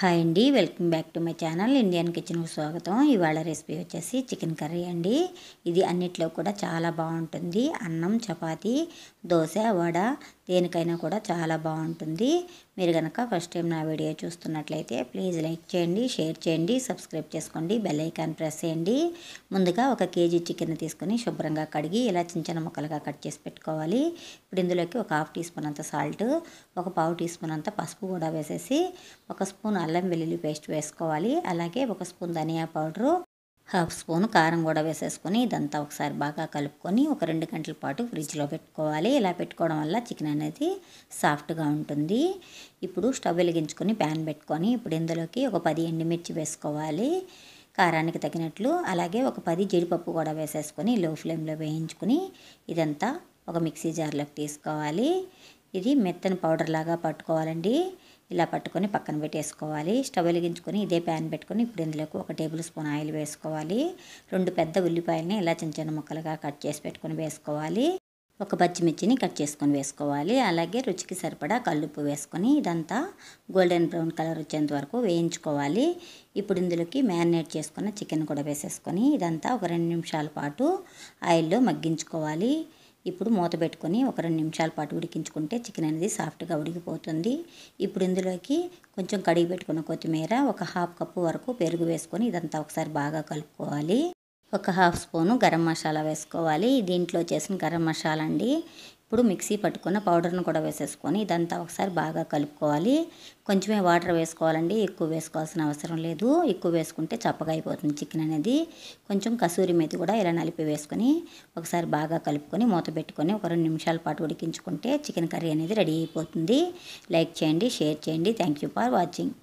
Hi అండి, welcome back to my channel Indian కిచెన్కు స్వాగతం. ఇవాళ రెసిపీ వచ్చేసి చికెన్ కర్రీ అండి. ఇది అన్నిట్లో కూడా చాలా బాగుంటుంది. అన్నం, చపాతీ, దోశ, వడ దేనికైనా కూడా చాలా బాగుంటుంది. మీరు కనుక ఫస్ట్ టైం నా వీడియో చూస్తున్నట్లయితే ప్లీజ్ లైక్ చేయండి, షేర్ చేయండి, సబ్స్క్రైబ్ చేసుకోండి, బెల్ ఐకాన్ ప్రెస్ చేయండి. ముందుగా 1 కేజీ చికెన్ తీసుకొని శుభ్రంగా కడిగి ఇలా చిన్న చిన్న ముక్కలుగా కట్ చేసి పెట్టుకోవాలి. ఇప్పుడు ఇందులోకి ఒక 1/2 టీ స్పూన్ అంత సాల్ట్, ఒక 1/2 టీ స్పూన్ అంత పసుపు కూడా వేసేసి 1 స్పూన్ అల్లం వెల్లుల్లి పేస్ట్ వేసుకోవాలి. అలాగే 1 స్పూన్ ధనియా పౌడరు, 1/2 స్పూన్ కారం కూడా వేసేసుకొని ఇదంతా ఒకసారి బాగా కలుపుకొని ఒక 2 గంటల పాటు ఫ్రిడ్జ్లో పెట్టుకోవాలి. ఇలా పెట్టుకోవడం వల్ల చికెన్ అనేది సాఫ్ట్గా ఉంటుంది. ఇప్పుడు స్టవ్ వెలిగించుకొని ప్యాన్ పెట్టుకొని ఇప్పుడు ఇందులోకి ఒక 10 ఎండుమిర్చి వేసుకోవాలి కారానికి తగినట్లు. అలాగే ఒక 10 జీడిపప్పు కూడా వేసేసుకొని లో ఫ్లేమ్లో వేయించుకొని ఇదంతా ఒక మిక్సీ జార్లోకి తీసుకోవాలి. ఇది మెత్తని పౌడర్ లాగా పట్టుకోవాలండి. ఇలా పట్టుకొని పక్కన పెట్టేసుకోవాలి. స్టవ్ వెలిగించుకొని ఇదే ప్యాన్ పెట్టుకొని ఇప్పుడు ఇందులోకి 1 టేబుల్ స్పూన్ ఆయిల్ వేసుకోవాలి. 2 పెద్ద ఉల్లిపాయలని ఇలా చిన్న చిన్న ముక్కలుగా కట్ చేసి పెట్టుకొని వేసుకోవాలి. 1 పచ్చిమిర్చిని కట్ చేసుకొని వేసుకోవాలి. అలాగే రుచికి సరిపడా కల్లుప్పు వేసుకొని ఇదంతా గోల్డెన్ బ్రౌన్ కలర్ వచ్చేంత వరకు వేయించుకోవాలి. ఇప్పుడు ఇందులోకి మ్యారినేట్ చేసుకున్న చికెన్ కూడా వేసేసుకొని ఇదంతా ఒక 2 నిమిషాల పాటు ఆయిల్లో మగ్గించుకోవాలి. ఇప్పుడు మూత పెట్టుకొని ఒక 2 నిమిషాల పాటు ఉడికించుకుంటే చికెన్ అనేది సాఫ్ట్గా ఉడికిపోతుంది. ఇప్పుడు ఇందులోకి కొంచెం కడిగి పెట్టుకున్న కొత్తిమీర, ఒక 1/2 కప్పు వరకు పెరుగు వేసుకొని ఇదంతా ఒకసారి బాగా కలుపుకోవాలి. ఒక 1/2 స్పూను గరం మసాలా వేసుకోవాలి. దీంట్లో చేసిన గరం మసాలా అండి. ఇప్పుడు మిక్సీ పట్టుకున్న పౌడర్ను కూడా వేసేసుకొని ఇదంతా ఒకసారి బాగా కలుపుకోవాలి. కొంచెమే వాటర్ వేసుకోవాలండి, ఎక్కువ వేసుకోవాల్సిన అవసరం లేదు. ఎక్కువ వేసుకుంటే చప్పగా అయిపోతుంది చికెన్ అనేది. కొంచెం కసూరి మేతి కూడా ఇలా నలిపి వేసుకొని ఒకసారి బాగా కలుపుకొని మూత పెట్టుకొని ఒక 2 నిమిషాల పాటు ఉడికించుకుంటే చికెన్ కర్రీ అనేది రెడీ అయిపోతుంది. లైక్ చేయండి, షేర్ చేయండి. Thank you for watching.